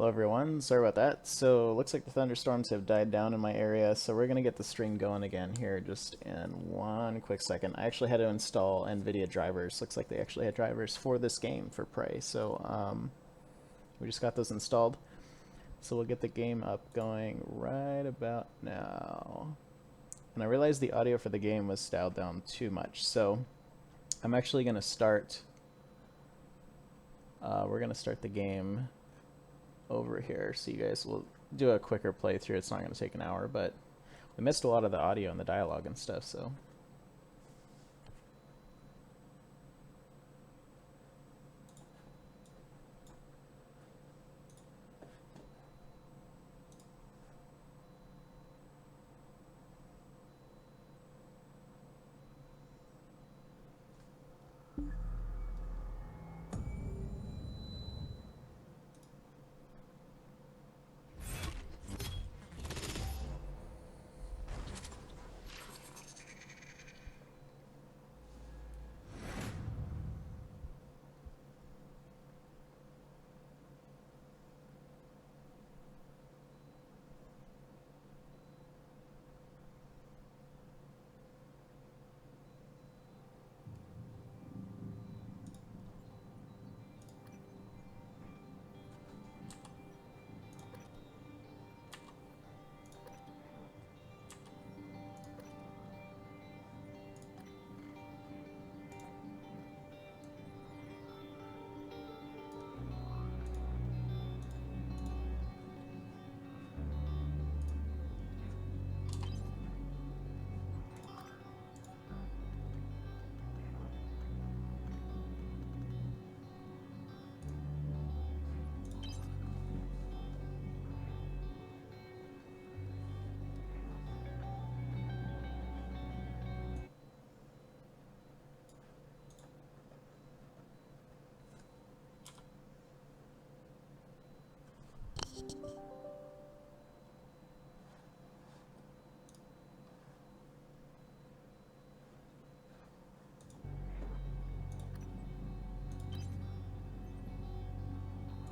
Hello everyone, sorry about that. So looks like the thunderstorms have died down in my area, so we're gonna get the stream going again here just in one quick second. I actually had to install Nvidia drivers. Looks like they actually had drivers for this game for Prey, so we just got those installed. So we'll get the game up going right about now. And I realized the audio for the game was dialed down too much, so I'm actually gonna start. We're gonna start the game over here, so you guys will do a quicker playthrough. It's not going to take an hour, but we missed a lot of the audio and the dialogue and stuff, so.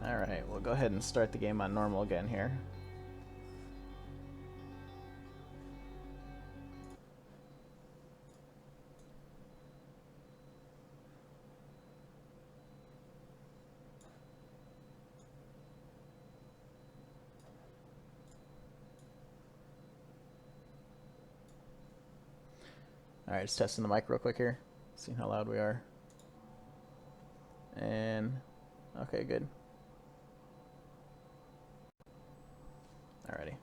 Alright, we'll go ahead and start the game on normal again here. Alright, just testing the mic real quick here, seeing how loud we are. And, okay, good. Alrighty.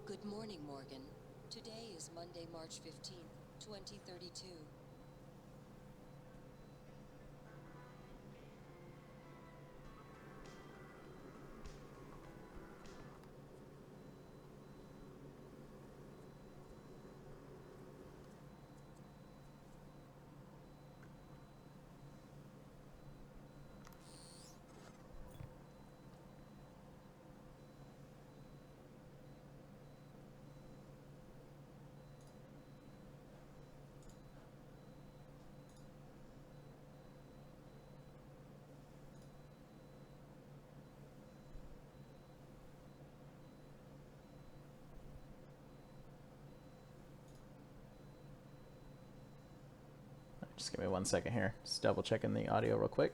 Good morning, Morgan. Today is Monday, March 15th, 2032. Just give me 1 second here. Just double checking the audio real quick.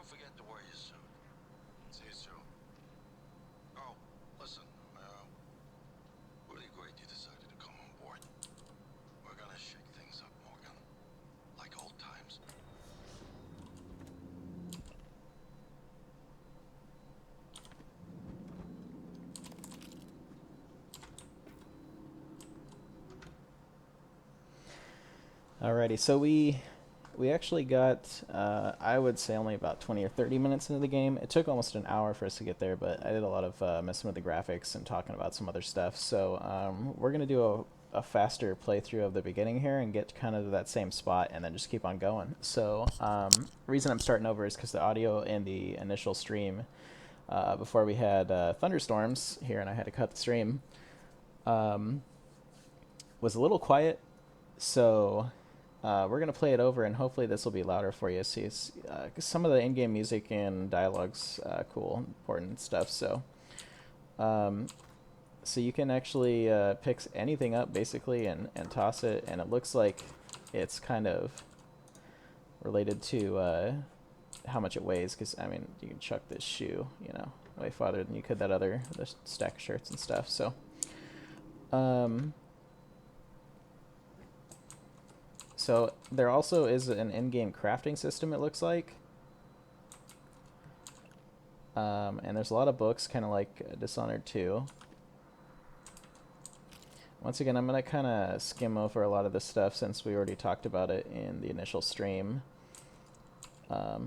forget to wear your suit. See you soon. Oh, listen, really great you decided to come on board. We're gonna shake things up, Morgan. Like old times. Alrighty, so we actually got, I would say only about 20 or 30 minutes into the game. It took almost an hour for us to get there, but I did a lot of messing with the graphics and talking about some other stuff. So we're going to do a faster playthrough of the beginning here and get kind of to that same spot and then just keep on going. So the reason I'm starting over is because the audio in the initial stream, before we had thunderstorms here and I had to cut the stream, was a little quiet. So we're going to play it over, and hopefully this will be louder for you. See, it's, 'cause some of the in-game music and dialogue's cool, important stuff. So so you can actually pick anything up, basically, and toss it, and it looks like it's kind of related to how much it weighs, because, I mean, you can chuck this shoe, you know, way farther than you could that other the stack of shirts and stuff. So so there also is an in-game crafting system, it looks like. And there's a lot of books, kind of like Dishonored 2. Once again, I'm going to kind of skim over a lot of this stuff since we already talked about it in the initial stream. But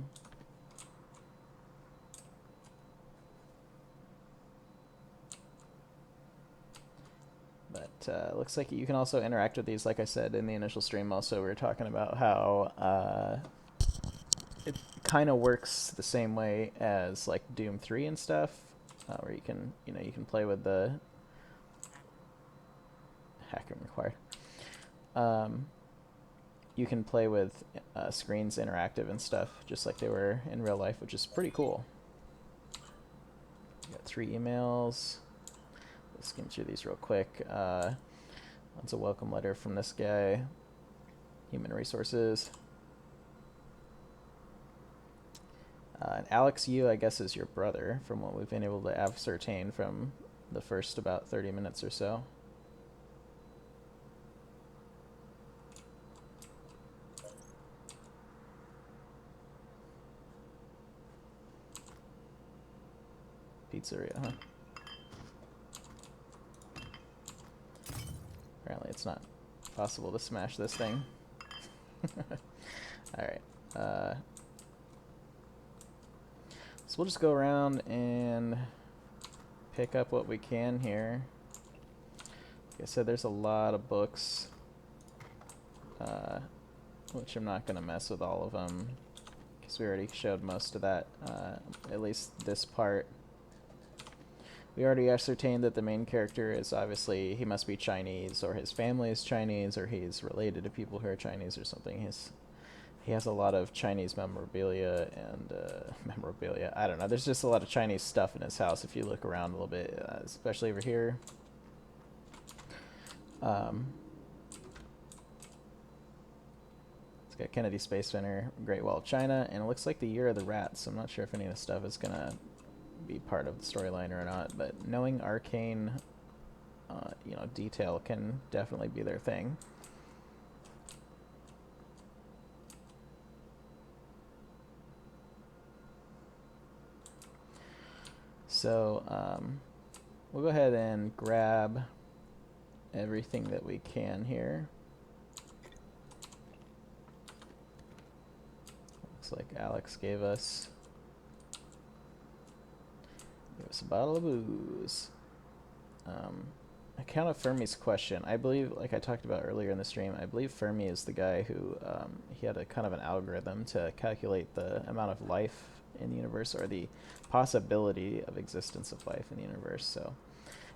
looks like you can also interact with these, like I said in the initial stream. Also, we were talking about how it kind of works the same way as like Doom 3 and stuff, where you can, you can play with the hacking required. You can play with screens interactive and stuff, just like they were in real life, which is pretty cool. Got 3 emails. Let's skim through these real quick. That's a welcome letter from this guy. Human Resources. And Alex Yu, I guess, is your brother, from what we've been able to ascertain from the first about 30 minutes or so. Pizzeria, huh? Apparently it's not possible to smash this thing. Alright. So we'll just go around and pick up what we can here. Like I said, there's a lot of books, which I'm not going to mess with all of them, because we already showed most of that, at least this part. We already ascertained that the main character is obviously, he must be Chinese, or his family is Chinese, or he's related to people who are Chinese or something. He has a lot of Chinese memorabilia and memorabilia. I don't know. There's just a lot of Chinese stuff in his house if you look around a little bit, especially over here. It's got Kennedy Space Center, Great Wall of China, and it looks like the Year of the Rat. So I'm not sure if any of this stuff is gonna be part of the storyline or not. But knowing arcane, detail can definitely be their thing. So we'll go ahead and grab everything that we can here. Looks like Alex gave us a bottle of booze. Account of Fermi's question. I believe, like I talked about earlier in the stream, I believe Fermi is the guy who he had a kind of an algorithm to calculate the amount of life in the universe, or the possibility of existence of life in the universe. So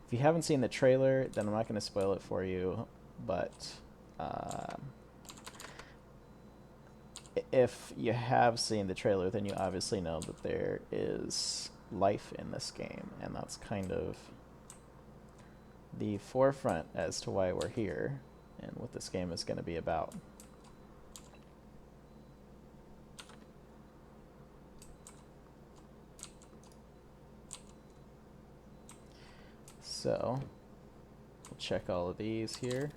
if you haven't seen the trailer, then I'm not going to spoil it for you, but if you have seen the trailer, then you obviously know that there is life in this game, and that's kind of the forefront as to why we're here and what this game is going to be about. So we'll check all of these here.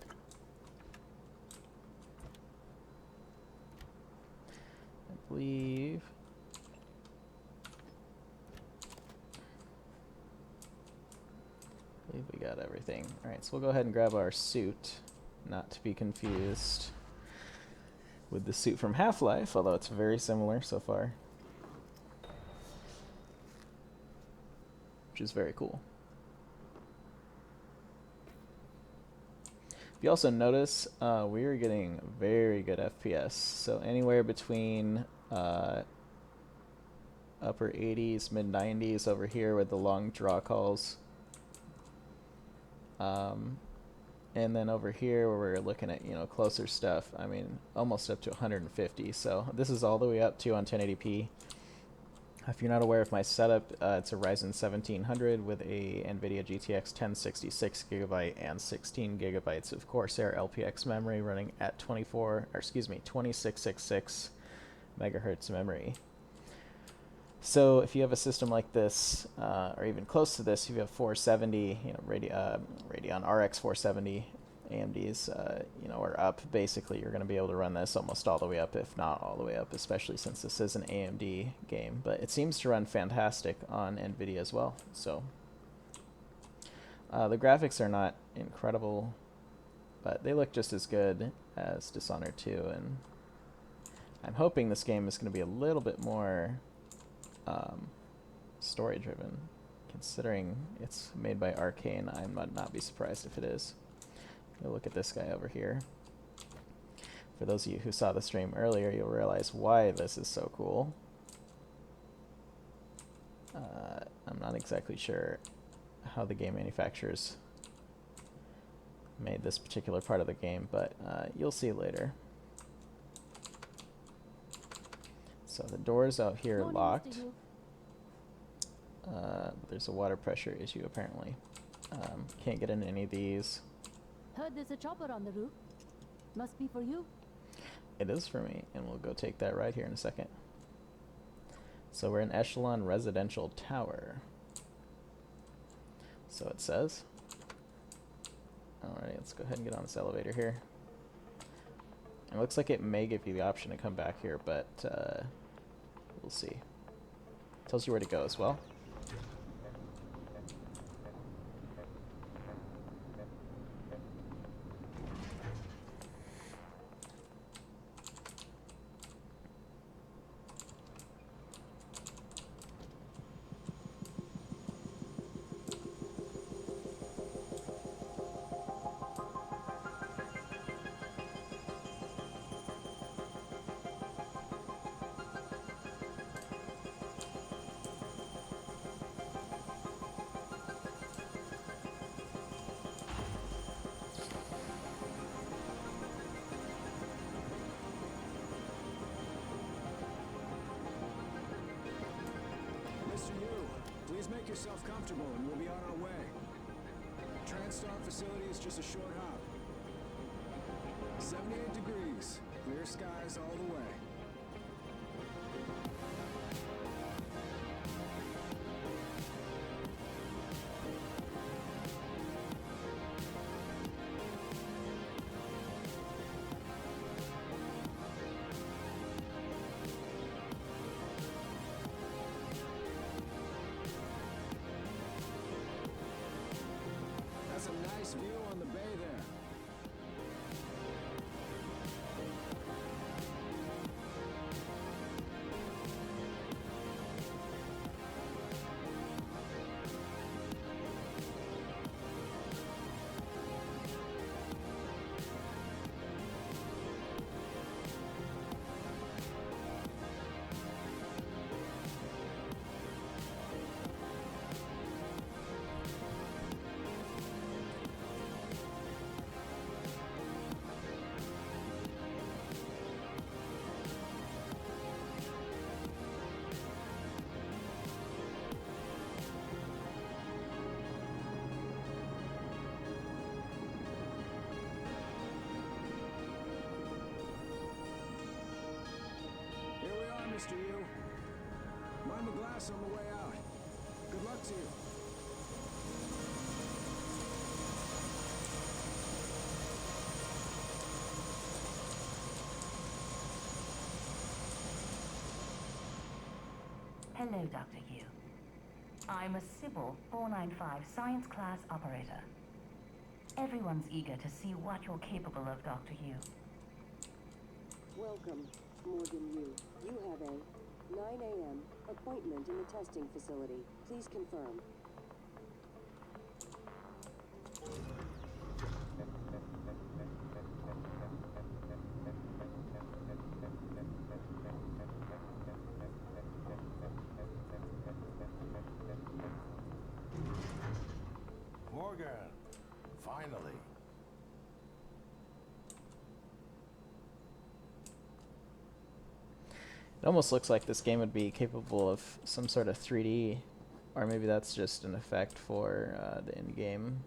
I believe we got everything. Alright, so we'll go ahead and grab our suit, not to be confused with the suit from Half-Life, although it's very similar so far. Which is very cool. If you also notice, we are getting very good FPS. So anywhere between upper 80s, mid 90s over here with the long draw calls. And then over here where we're looking at, you know, closer stuff, I mean, almost up to 150. So this is all the way up to on 1080p. If you're not aware of my setup, it's a Ryzen 1700 with a Nvidia GTX 1066 GB and 16 GB of Corsair LPX memory running at 2666 megahertz memory. So if you have a system like this, or even close to this, if you have 470, you know, Radeon RX 470 AMDs, you know, or up, basically you're going to be able to run this almost all the way up, if not all the way up, especially since this is an AMD game. But it seems to run fantastic on Nvidia as well. So the graphics are not incredible, but they look just as good as Dishonored 2, and I'm hoping this game is going to be a little bit more story driven. Considering it's made by Arcane, I might not be surprised if it is. Look at this guy over here. For those of you who saw the stream earlier, you'll realize why this is so cool. I'm not exactly sure how the game manufacturers made this particular part of the game, but you'll see later. So the doors out here are locked. There's a water pressure issue apparently. Can't get in any of these. Heard there's a chopper on the roof. Must be for you. It is for me, and we'll go take that right here in a second. So we're in Echelon Residential Tower. So it says. Alright, let's go ahead and get on this elevator here. It looks like it may give you the option to come back here, but we'll see. Tells you where to go as well. Please make yourself comfortable and we'll be on our way. TranStar facility is just a short hop. 78 degrees, clear skies all the way. That's a nice view on the bay there. Mr. Yu. Mind the glass on the way out. Good luck to you. Hello, Dr. Yu. I'm a Sybil 495 science class operator. Everyone's eager to see what you're capable of, Dr. Yu. Welcome, Morgan Yu. You have a 9 a.m. appointment in the testing facility. Please confirm. Morgan, finally. It almost looks like this game would be capable of some sort of 3D, or maybe that's just an effect for the in-game.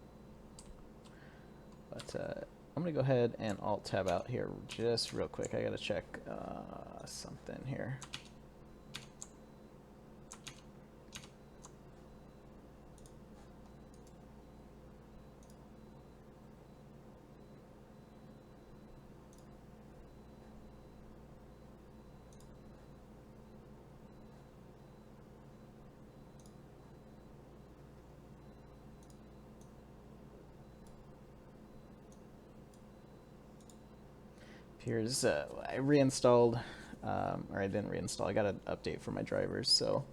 But I'm gonna go ahead and Alt-Tab out here just real quick. I gotta check something here. Here's I reinstalled, or I didn't reinstall, I got an update for my drivers, so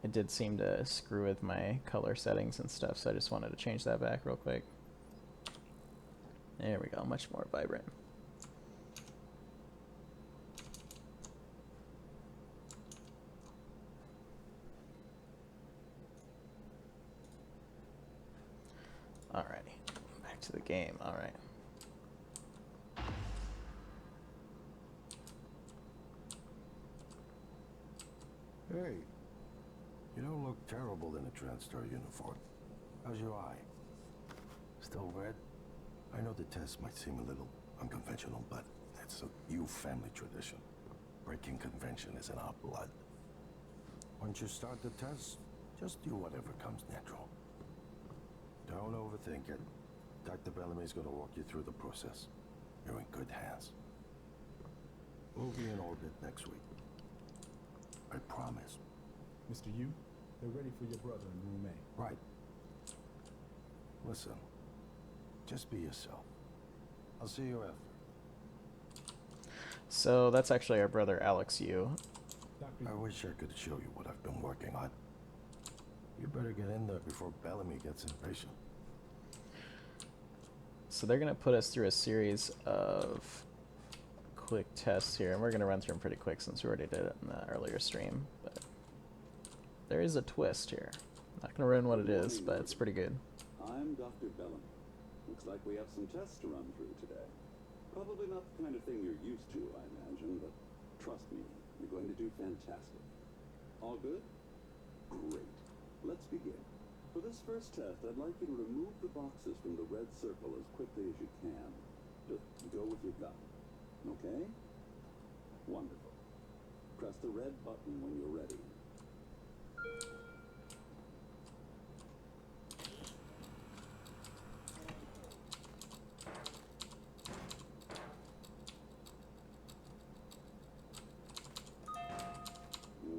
it did seem to screw with my color settings and stuff, so I just wanted to change that back real quick. There we go, much more vibrant. Alrighty, back to the game, alright. Hey, you don't look terrible in a THUNDERSTORM uniform. How's your eye? Still red? I know the test might seem a little unconventional, but it's a Yu family tradition. Breaking convention is in our blood. Once you start the test, just do whatever comes natural. Don't overthink it. Dr. Bellamy's gonna walk you through the process. You're in good hands. We'll be in orbit next week. I promise. Mr. Yu, they're ready for your brother in room A. Right. Listen, just be yourself. I'll see you after. So that's actually our brother Alex Yu. I wish I could show you what I've been working on. You better get in there before Bellamy gets impatient. So they're gonna put us through a series of quick tests here, and we're gonna run through them pretty quick since we already did it in the earlier stream. But there is a twist here. Not gonna ruin what it is, but it's pretty good. I'm Dr. Bellamy. Looks like we have some tests to run through today. Probably not the kind of thing you're used to, I imagine, but trust me, you're going to do fantastic. All good? Great. Let's begin. For this first test, I'd like you to remove the boxes from the red circle as quickly as you can. Just go with your gut. Okay? Wonderful. Press the red button when you're ready.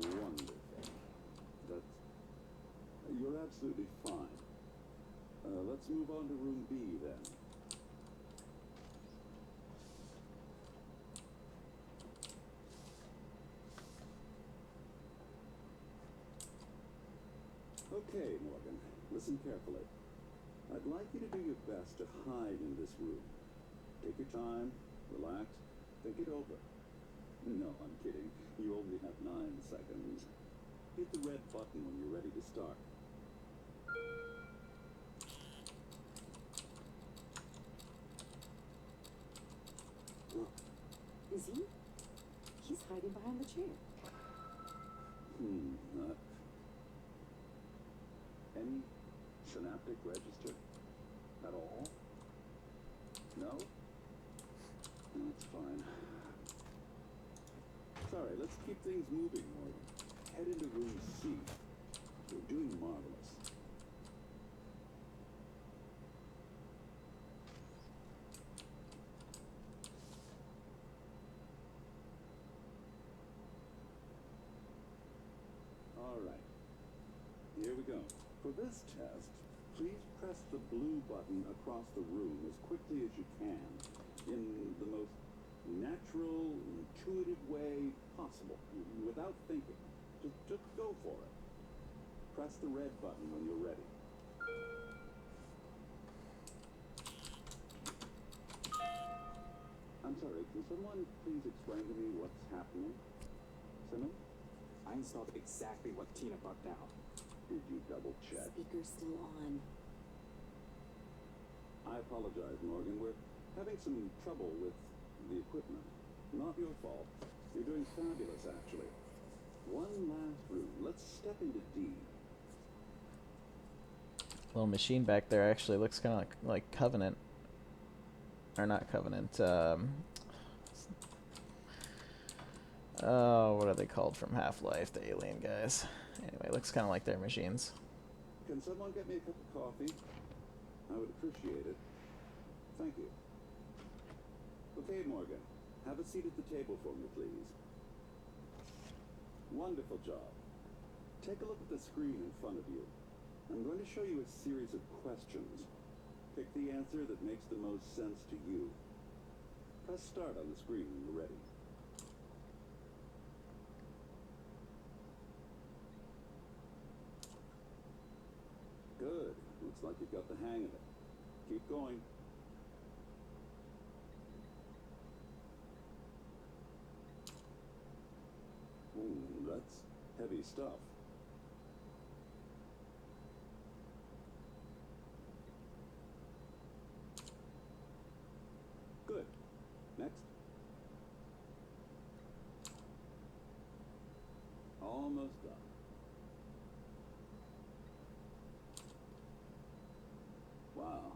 Wonderful. You're absolutely fine. Let's move on to room B then. Okay, Morgan, listen carefully. I'd like you to do your best to hide in this room. Take your time, relax, think it over. No, I'm kidding. You only have 9 seconds. Hit the red button when you're ready to start. Look, is he? He's hiding behind the chair. Any synaptic register at all? No? That's fine. Sorry, let's keep things moving, Morgan. Head into room C. You're doing marvelous. Here we go. For this test, please press the blue button across the room as quickly as you can, in the most natural, intuitive way possible, without thinking. Just go for it. Press the red button when you're ready. I'm sorry, can someone please explain to me what's happening? Simmons? I installed exactly what Tina brought down. Did you double check? Speaker's still on. I apologize, Morgan. We're having some trouble with the equipment. Not your fault. You're doing fabulous, actually. One last room. Let's step into D. Little machine back there actually looks kind of like Covenant. Or not Covenant. Oh, what are they called from Half-Life? The alien guys. Anyway, looks kind of like their machines. Can someone get me a cup of coffee? I would appreciate it. Thank you. Okay, Morgan. Have a seat at the table for me, please. Wonderful job. Take a look at the screen in front of you. I'm going to show you a series of questions. Pick the answer that makes the most sense to you. Press start on the screen when you're ready. Good. Looks like you've got the hang of it. Keep going. Ooh, that's heavy stuff. Good. Next. Almost done. Wow.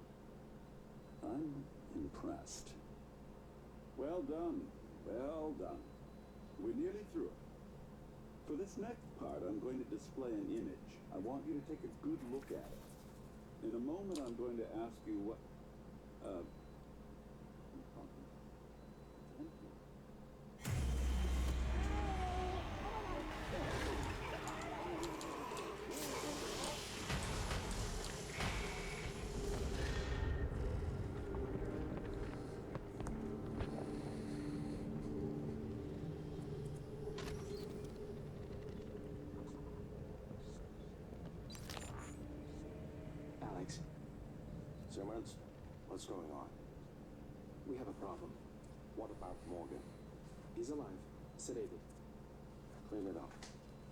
I'm impressed. Well done. Well done. We're nearly through it. For this next part, I'm going to display an image. I want you to take a good look at it. In a moment, I'm going to ask you what... Alex, Simmons, what's going on? we have a problem. What about Morgan? He's alive, sedated. Clean it up.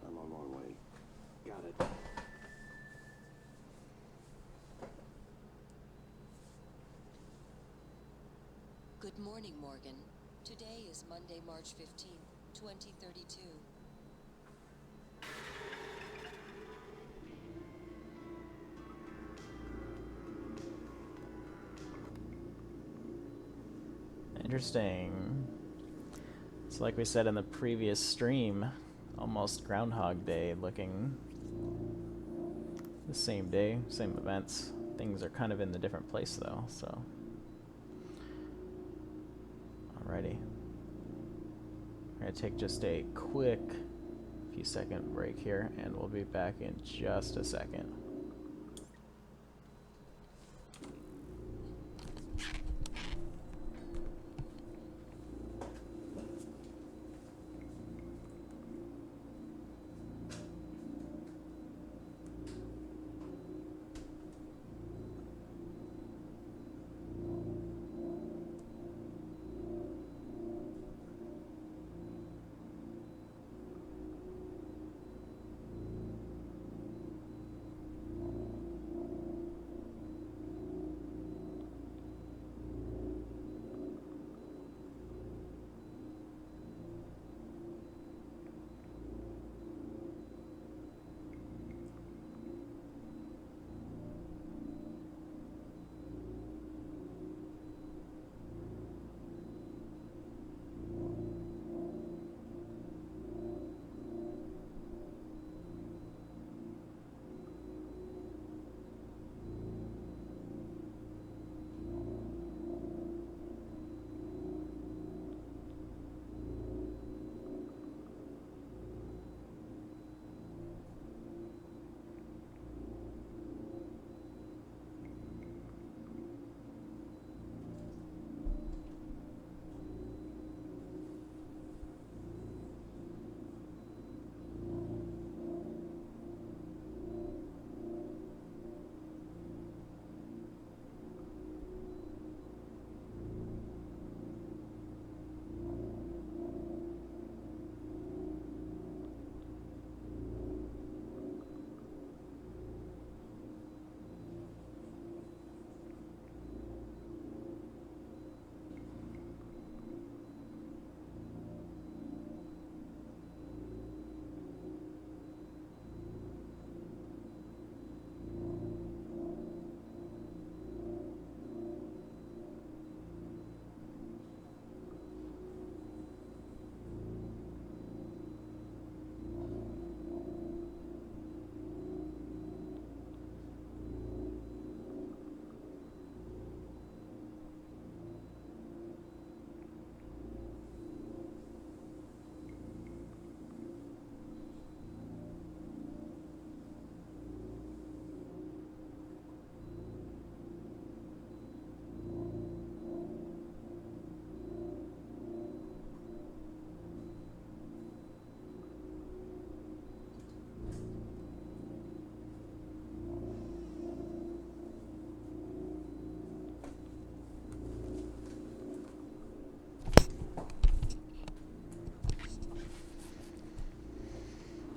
I'm on my way. Got it. Good morning, Morgan. Today is Monday, March 15th, 2032. Interesting. It's like we said in the previous stream, almost Groundhog Day looking. The same day, same events. Things are kind of in a different place though, so. Alrighty. We're gonna take just a quick few second break here and we'll be back in just a second.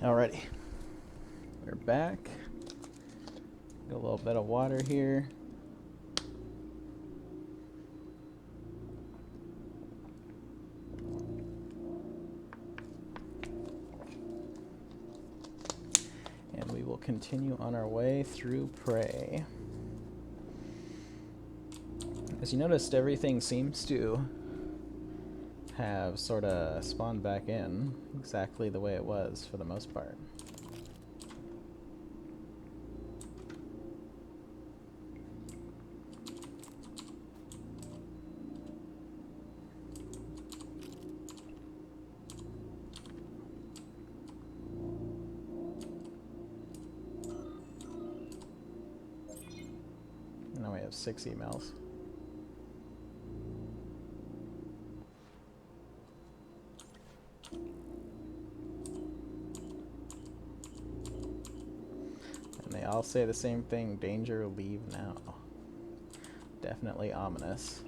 Alrighty, we're back. Got a little bit of water here. And we will continue on our way through Prey. As you noticed, everything seems to have sort of spawned back in exactly the way it was for the most part. Now we have 6 emails. They all say the same thing, danger, leave now. Definitely ominous.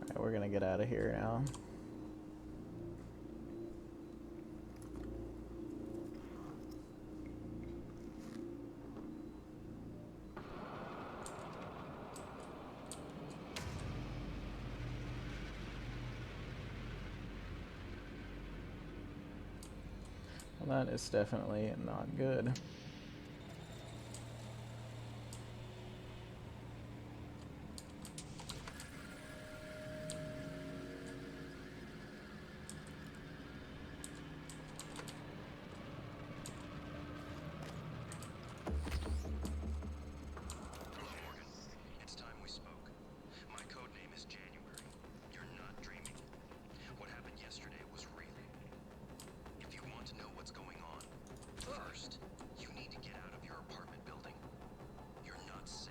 Alright, we're gonna get out of here now. Well, that is definitely not good. It's time we spoke. My code name is January. You're not dreaming. What happened yesterday was real. If you want to know what's going on, first, you need to get out of your apartment building. You're not safe.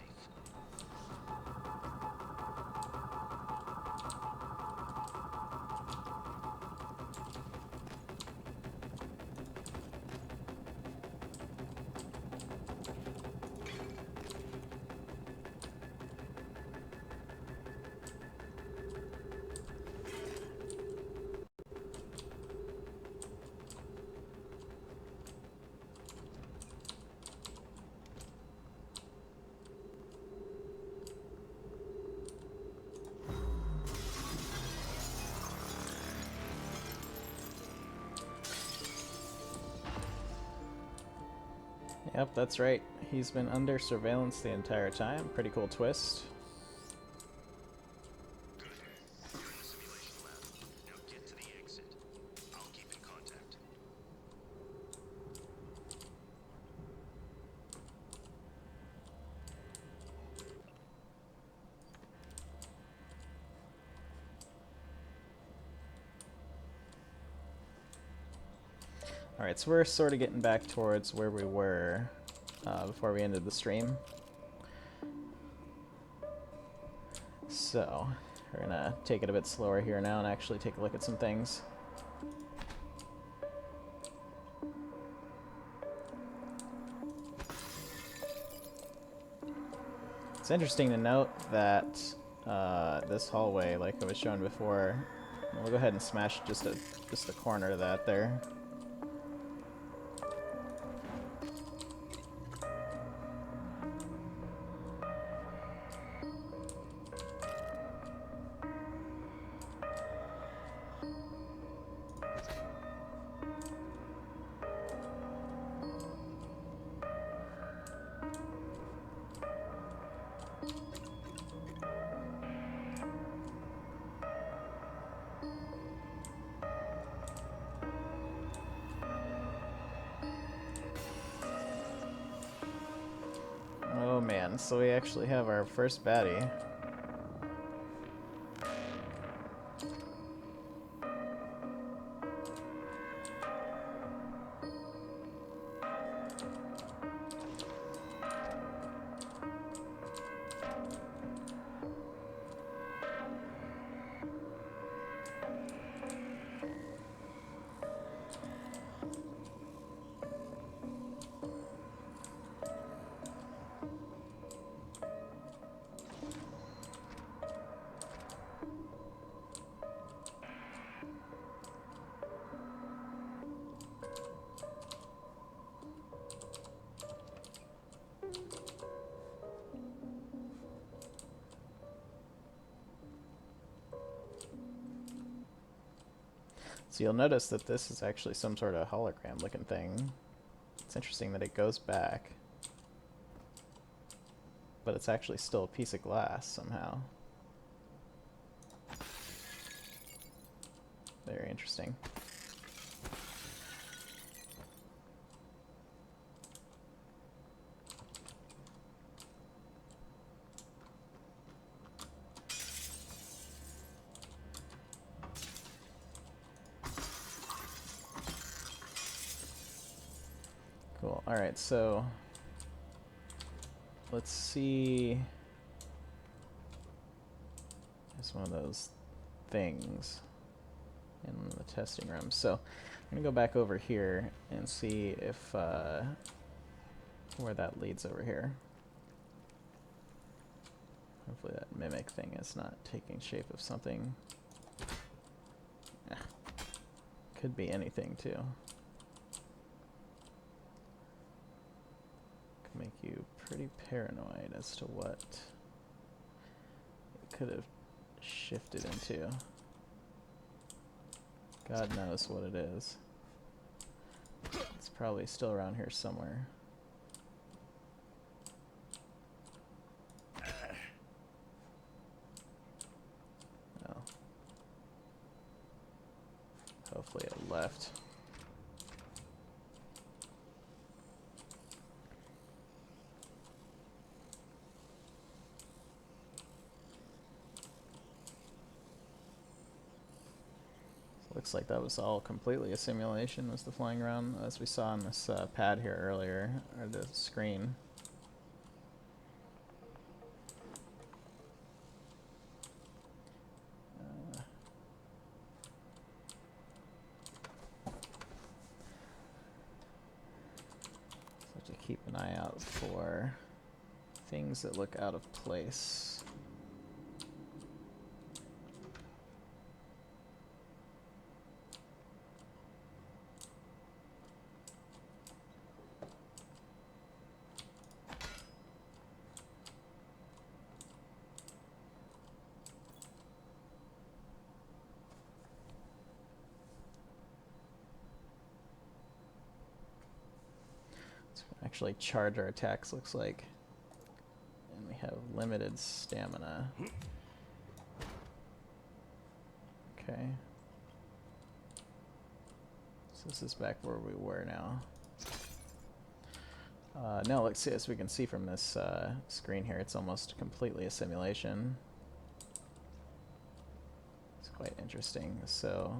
Yep, that's right. He's been under surveillance the entire time. Pretty cool twist. Good. You're in the simulation lab. Now get to the exit. I'll keep in contact. Alright, so we're sort of getting back towards where we were before we ended the stream. So, we're gonna take it a bit slower here now and actually take a look at some things. It's interesting to note that this hallway, like I was shown before, we'll go ahead and smash just the corner of that there. on, so we actually have our first baddie. So you'll notice that this is actually some sort of hologram looking thing. It's interesting that it goes back, but it's actually still a piece of glass somehow. Very interesting. Cool. Alright, so let's see. It's one of those things in the testing room. So I'm going to go back over here and see if where that leads over here. Hopefully that mimic thing is not taking shape of something. Could be anything too. Could make you pretty paranoid as to what it could have shifted into. God knows what it is. It's probably still around here somewhere. Oh. Hopefully it left. Looks like that was all completely a simulation, was the flying around, as we saw on this pad here earlier, or the screen. So have to keep an eye out for things that look out of place. Actually charge our attacks, looks like, and we have limited stamina. Okay, so this is back where we were now. No, let's see, as we can see from this screen here, it's almost completely a simulation. It's quite interesting. So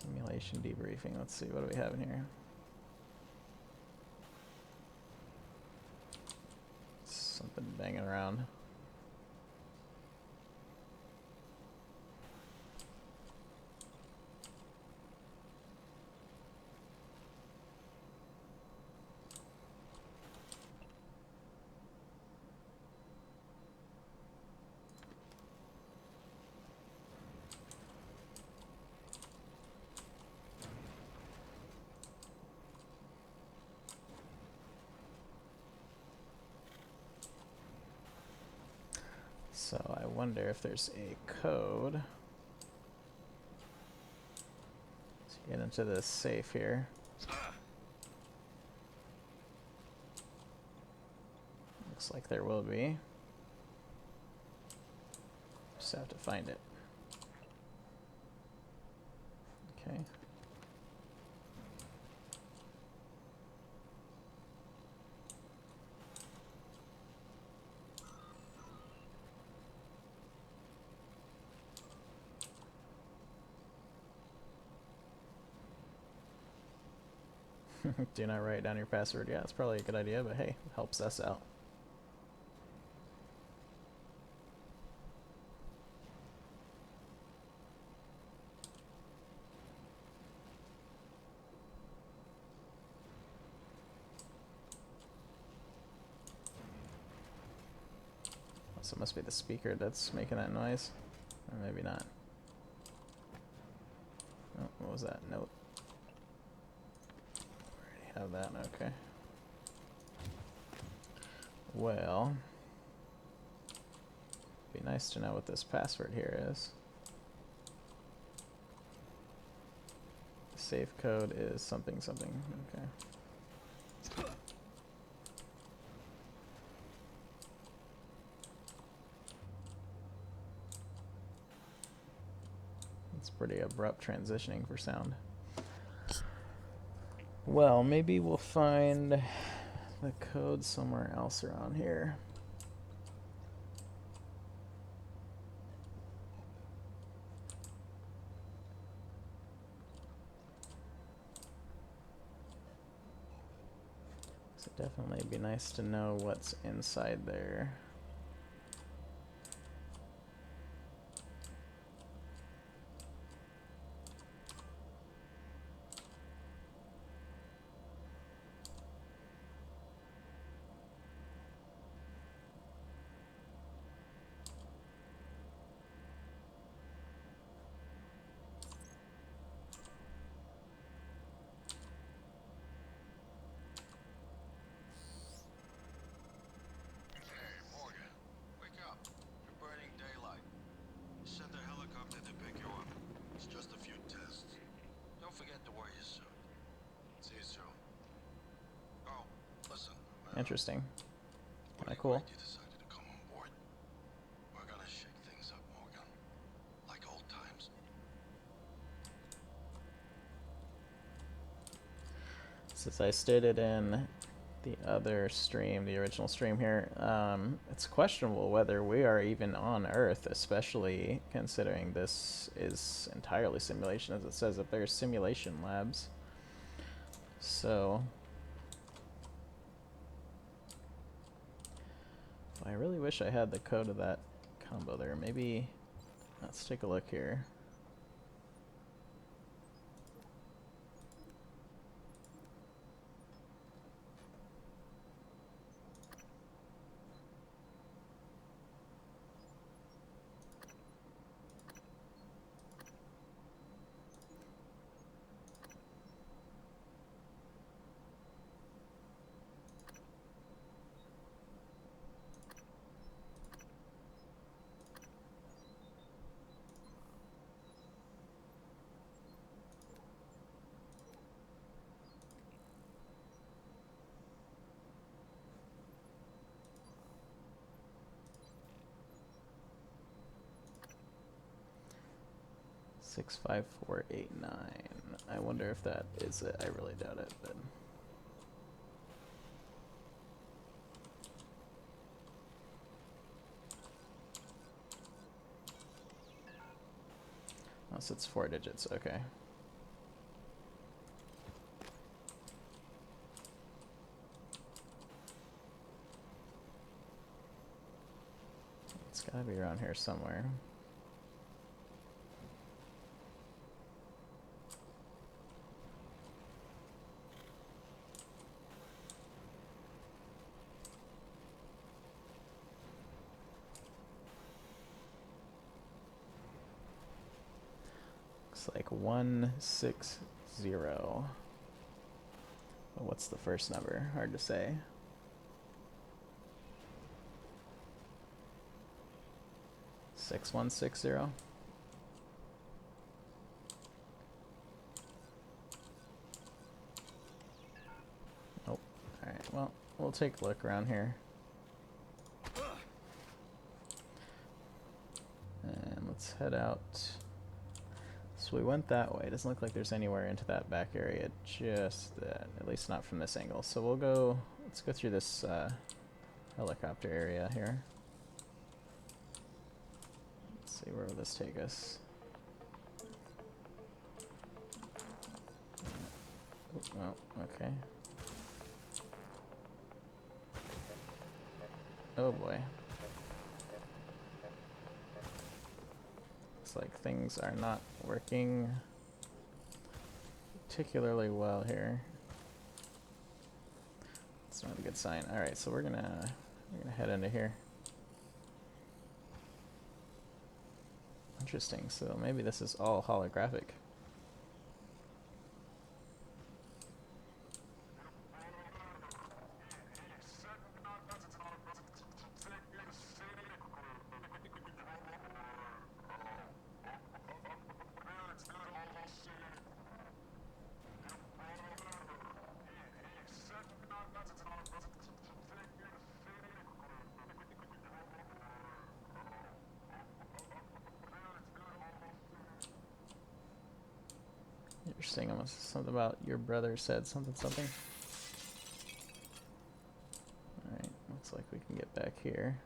simulation debriefing. Let's see, what do we have in here? Something banging around. So I wonder if there's a code to get into this safe here. Looks like there will be. Just have to find it. Okay. Do not write down your password. Yeah, it's probably a good idea, but hey, helps us out. So it must be the speaker that's making that noise. Or maybe not. Oh, what was that? Note. Already have that, okay. Well, be nice to know what this password here is. The safe code is something something, okay. It's pretty abrupt transitioning for sound. Well, maybe we'll find the code somewhere else around here. So definitely it'd be nice to know what's inside there. Interesting. Kinda cool. You decided to come on board. We're gonna shake things up, Morgan. Like old times. As I stated in the other stream, the original stream here, it's questionable whether we are even on Earth, especially considering this is entirely simulation, as it says up there, simulation labs. So I really wish I had the code of that combo there. Maybe, let's take a look here. Six, 5, 4, 8, 9. I wonder if that is it. I really doubt it, but unless it's 4 digits, okay. It's gotta be around here somewhere. Like 160. But what's the first number? Hard to say. Six 160. Nope. Alright, well, we'll take a look around here. And let's head out. So we went that way. It doesn't look like there's anywhere into that back area just that, at least not from this angle. So we'll go, let's go through this helicopter area here. Let's see, where will this take us? Well, okay. Oh boy. Looks like things are not working particularly well here. It's not a good sign. Alright, so we're gonna head into here. Interesting, so maybe this is all holographic. Interesting, almost something about your brother said something. Alright, looks like we can get back here.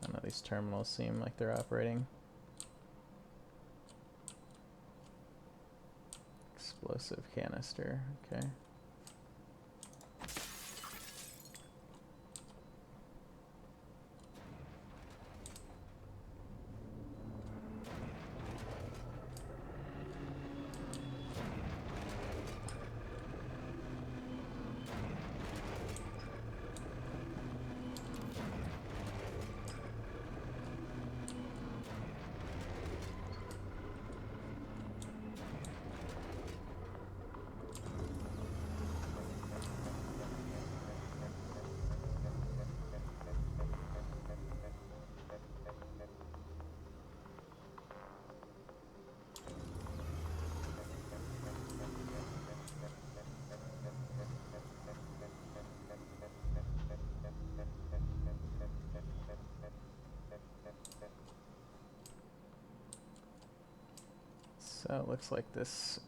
None of these terminals seem like they're operating. Explosive canister, okay. So it looks like this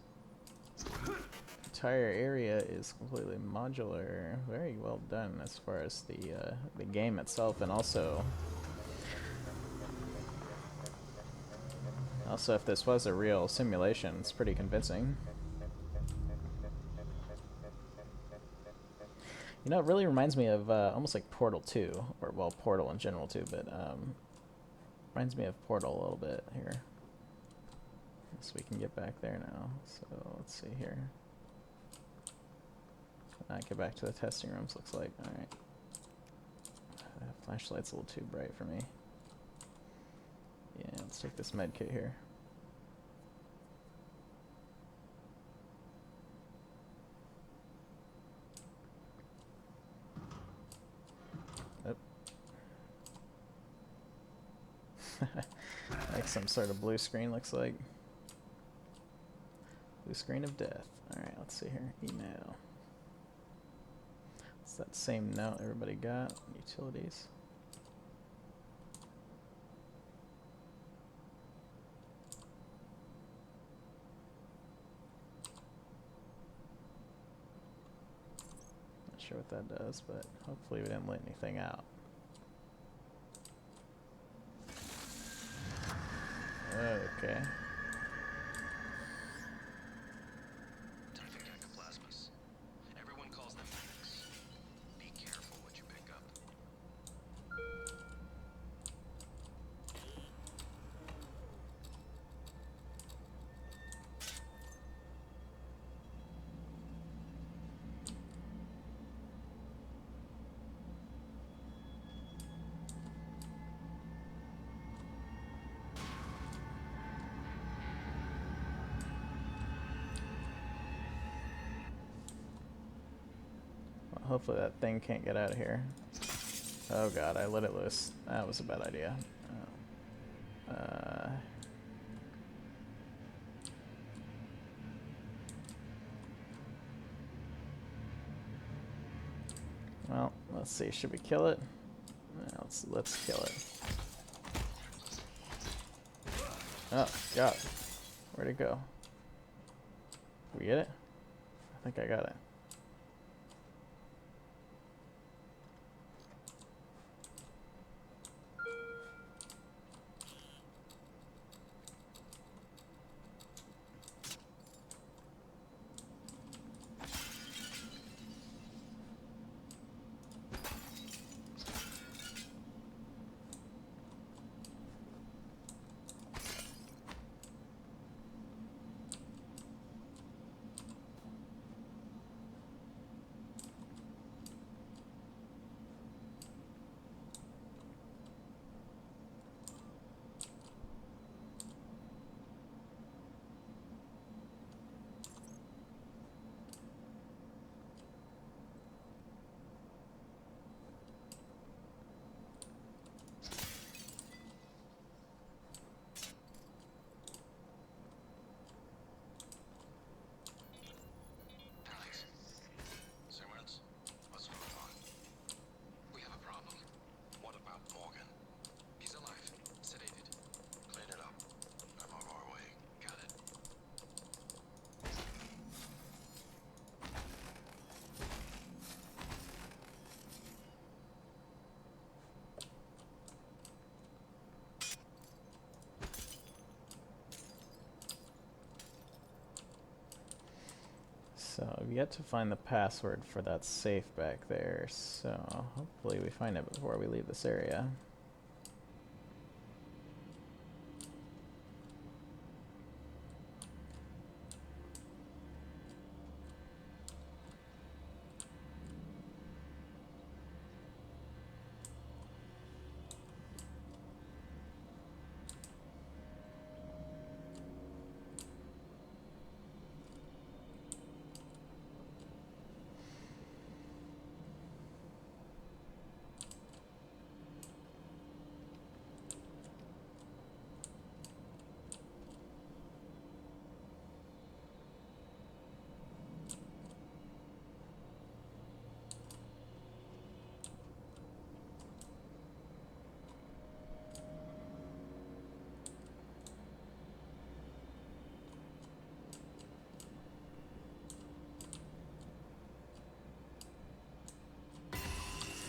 entire area is completely modular. Very well done as far as the game itself, and also if this was a real simulation, it's pretty convincing. You know, it really reminds me of almost like Portal 2, or well, Portal in general too, but reminds me of Portal a little bit here. So we can get back there now. So let's see here. Get back to the testing rooms, looks like. Alright. Flashlight's a little too bright for me. Yeah, let's take this med kit here. Oop. Like some sort of blue screen, looks like. Blue screen of death. Alright, let's see here. Email. It's that same note everybody got. Utilities. Not sure what that does, but hopefully we didn't let anything out. Okay. Everyone calls them mimics. Be careful what you pick up. Hopefully that thing can't get out of here. Oh god, I let it loose. That was a bad idea. Well, let's see. Should we kill it? Yeah, let's kill it. Oh god, where'd it go? Did we get it? I think I got it. I've yet to find the password for that safe back there, so hopefully we find it before we leave this area.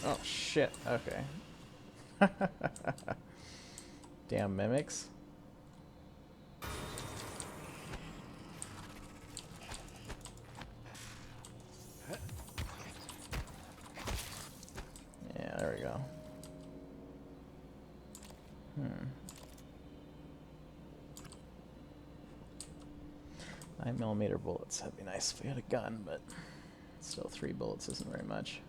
Oh shit, okay. Damn mimics. Yeah, there we go. 9mm bullets. That'd be nice if we had a gun, but still 3 bullets isn't very much.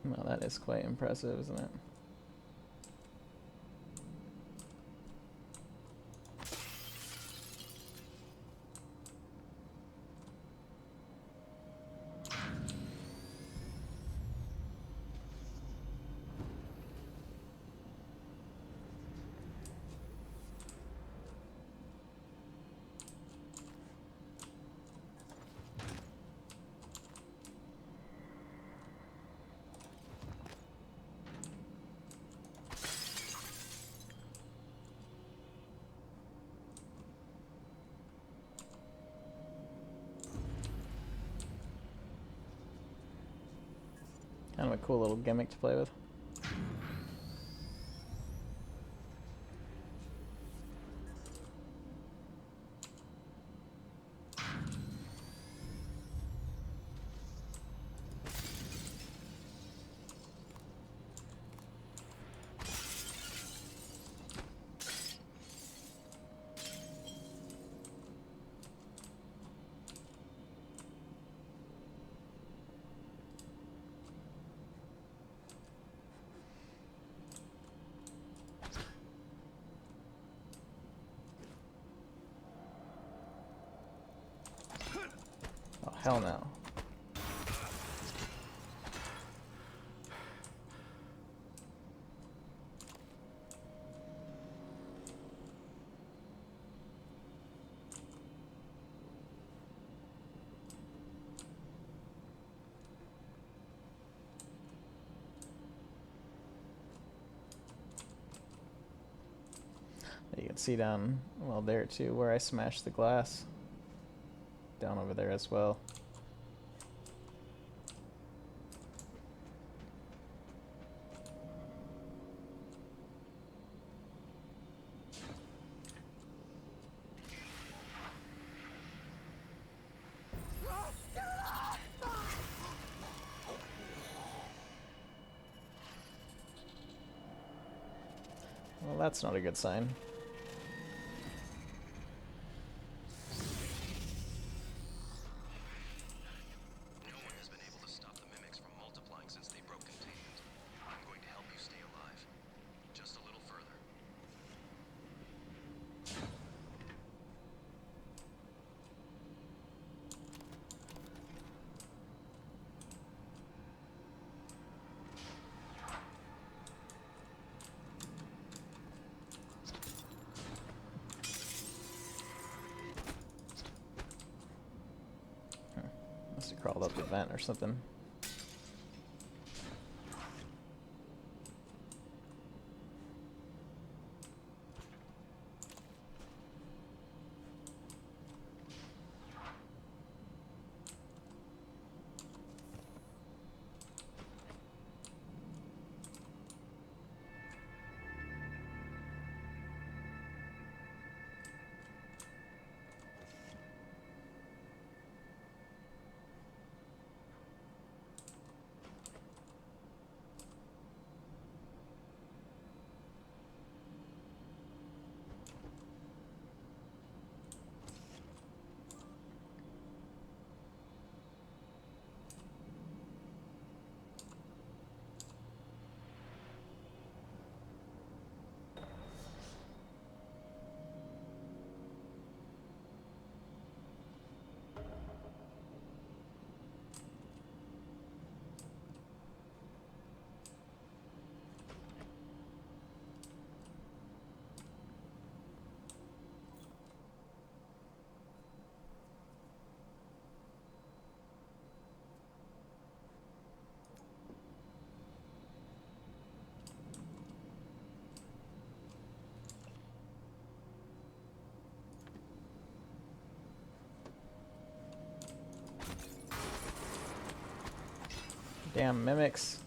Well, that is quite impressive, isn't it? Kind of a cool little gimmick to play with. Oh, hell no. You can see down, well, there too, where I smashed the glass. Down over there as well. Well, that's not a good sign. No one has been able to stop the mimics from multiplying since they broke containment. I'm going to help you stay alive. Just a little further. he crawled up the vent or something. Damn mimics.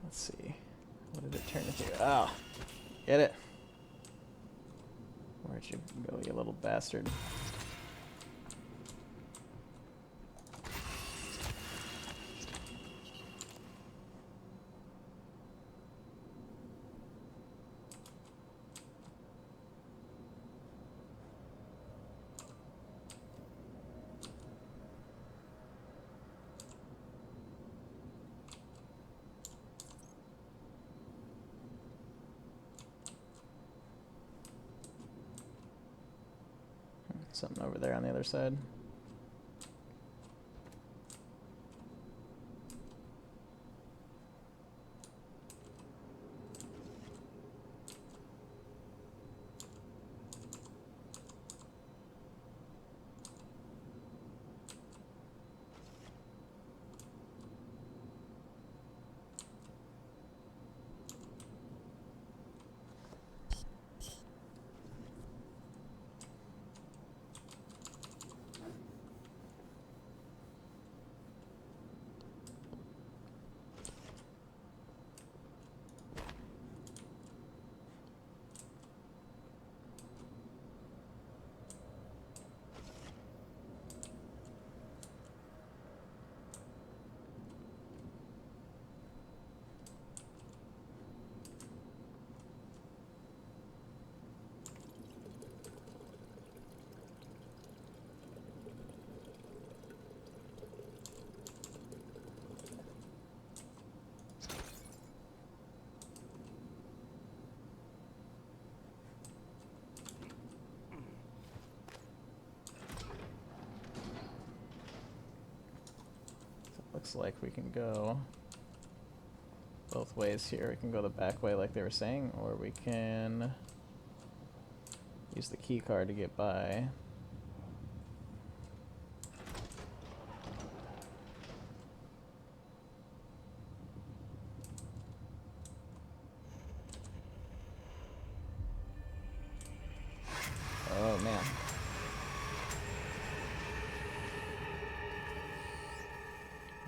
Let's see. What did it turn into? Oh, get it. Where'd you go, you little bastard? Something over there on the other side. Looks like we can go both ways here. We can go the back way like they were saying, or we can use the key card to get by.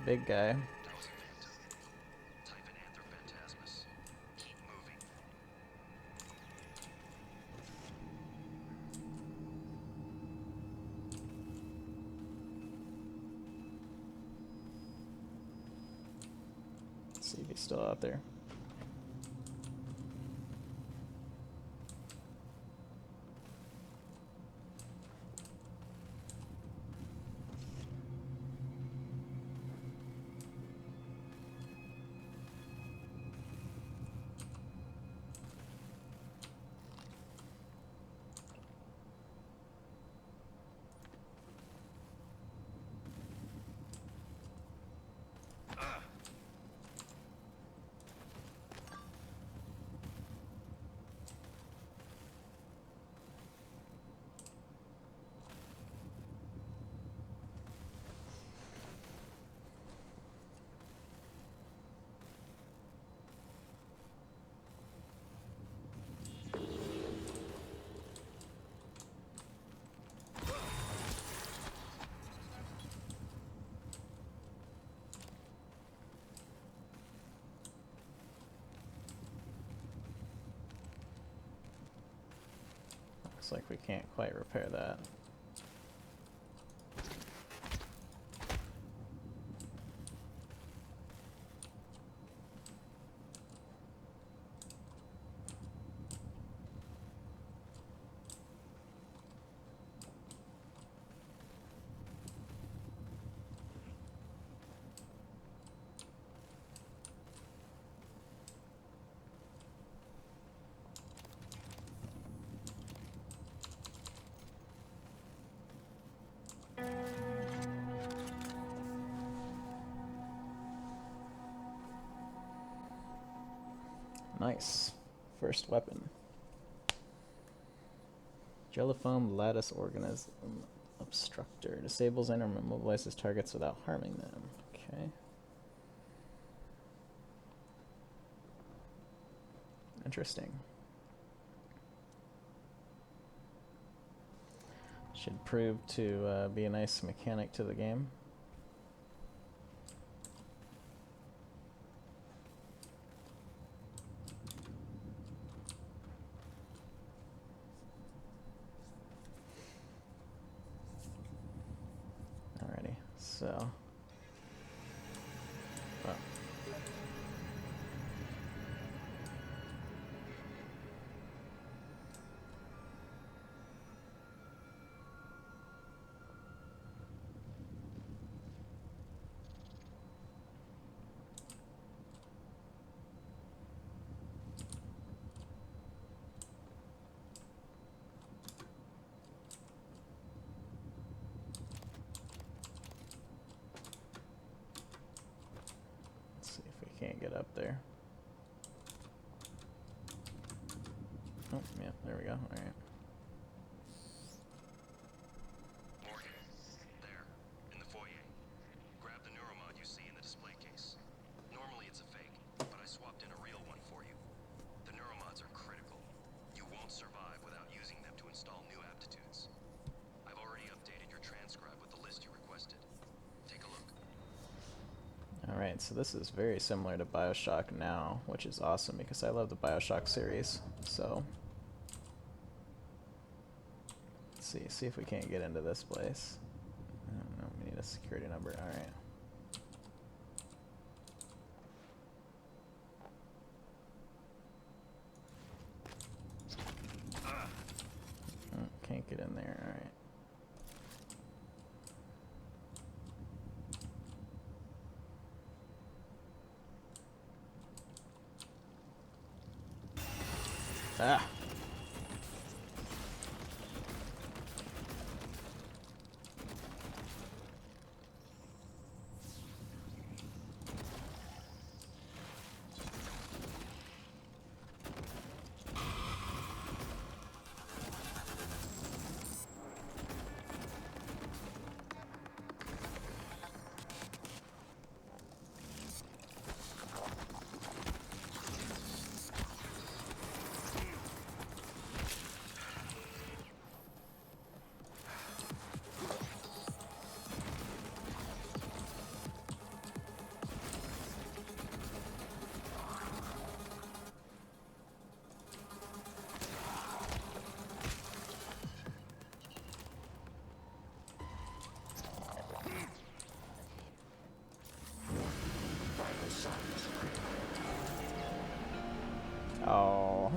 big guy. That was a phantom. Type an Anthrophantasmus. Keep moving. Let's see if he's still out there. Looks like we can't quite repair that. Nice. First weapon. Jellifoam lattice organism obstructor. Disables and or immobilizes targets without harming them. Okay. Interesting. Should prove to be a nice mechanic to the game. Alrighty, so. Oh. Can't get up there. Oh, yeah, there we go. All right. Morgan, there, in the foyer. Grab the neuromod you see in the display case. Normally it's a fake, but I swapped in a real one for you. The neuromods are critical. You won't survive without using them to install new aptitudes. I've already updated your transcribe with the list you requested. Take a look. Alright, so this is very similar to BioShock now, which is awesome because I love the BioShock series. So, let's see if we can't get into this place. I don't know, we need a security number. Alright. Can't get in there, alright. Ah! Oh.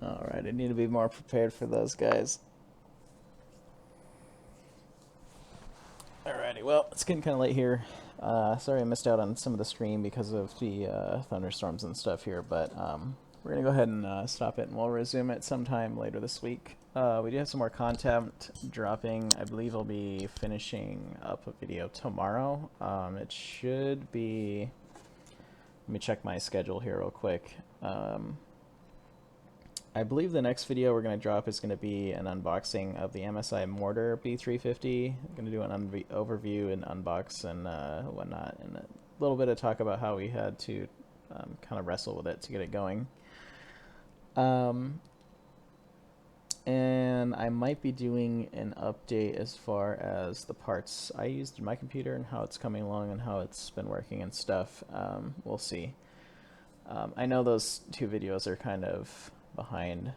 Alright, I need to be more prepared for those guys. Alrighty, well, it's getting kind of late here. Sorry I missed out on some of the stream because of the thunderstorms and stuff here, but we're going to go ahead and stop it, and we'll resume it sometime later this week. We do have some more content dropping. I believe I'll be finishing up a video tomorrow. It should be... Let me check my schedule here real quick. I believe the next video we're going to drop is going to be an unboxing of the MSI Mortar B350. I'm going to do an overview and unbox and whatnot, and a little bit of talk about how we had to kind of wrestle with it to get it going. And I might be doing an update as far as the parts I used in my computer and how it's coming along and how it's been working and stuff. We'll see. I know those two videos are kind of behind,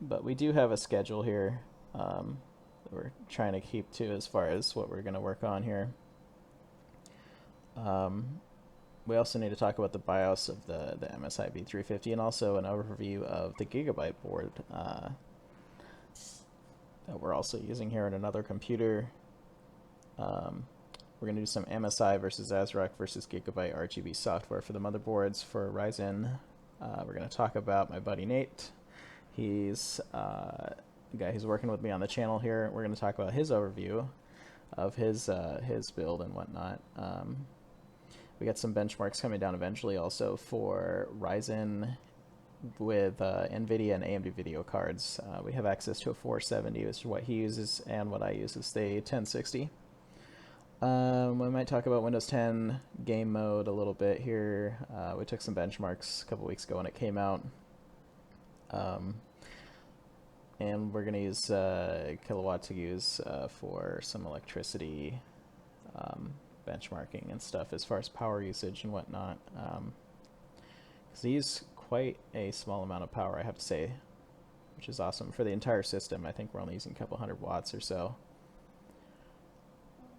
but we do have a schedule here that we're trying to keep to as far as what we're going to work on here. We also need to talk about the BIOS of the MSI B350 and also an overview of the Gigabyte board that we're also using here in another computer. We're going to do some MSI versus ASRock versus Gigabyte RGB software for the motherboards for Ryzen. We're going to talk about my buddy Nate. He's the guy who's working with me on the channel here. We're going to talk about his overview of his build and whatnot. We got some benchmarks coming down eventually also for Ryzen with Nvidia and AMD video cards. We have access to a 470, which is what he uses, and what I use is the 1060. We might talk about Windows 10 game mode a little bit here. We took some benchmarks a couple weeks ago when it came out. And we're going to use kilowatt to use for some electricity benchmarking and stuff as far as power usage and whatnot. Because they use quite a small amount of power, I have to say, which is awesome. For the entire system, I think we're only using a couple hundred watts or so.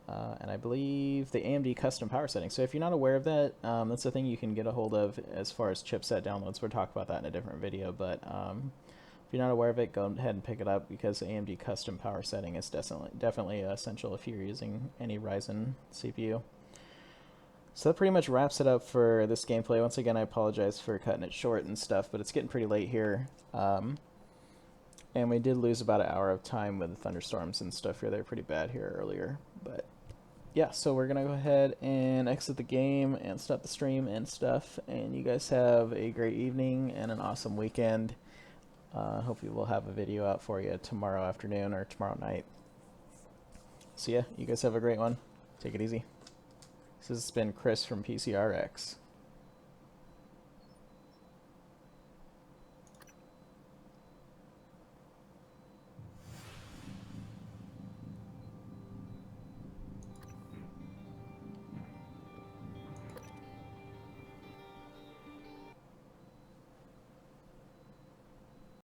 And I believe the AMD custom power settings. So if you're not aware of that, that's the thing you can get a hold of as far as chipset downloads. We'll talk about that in a different video, but if you're not aware of it, go ahead and pick it up, because the AMD custom power setting is definitely essential if you're using any Ryzen CPU. So that pretty much wraps it up for this gameplay. Once again, I apologize for cutting it short and stuff, but it's getting pretty late here. And we did lose about an hour of time with the thunderstorms and stuff here. They're pretty bad here earlier, but yeah, so we're gonna go ahead and exit the game and stop the stream and stuff, and you guys have a great evening and an awesome weekend. Hopefully we'll have a video out for you tomorrow afternoon or tomorrow night. So yeah, you guys have a great one. Take it easy. This has been Chris from PCRX.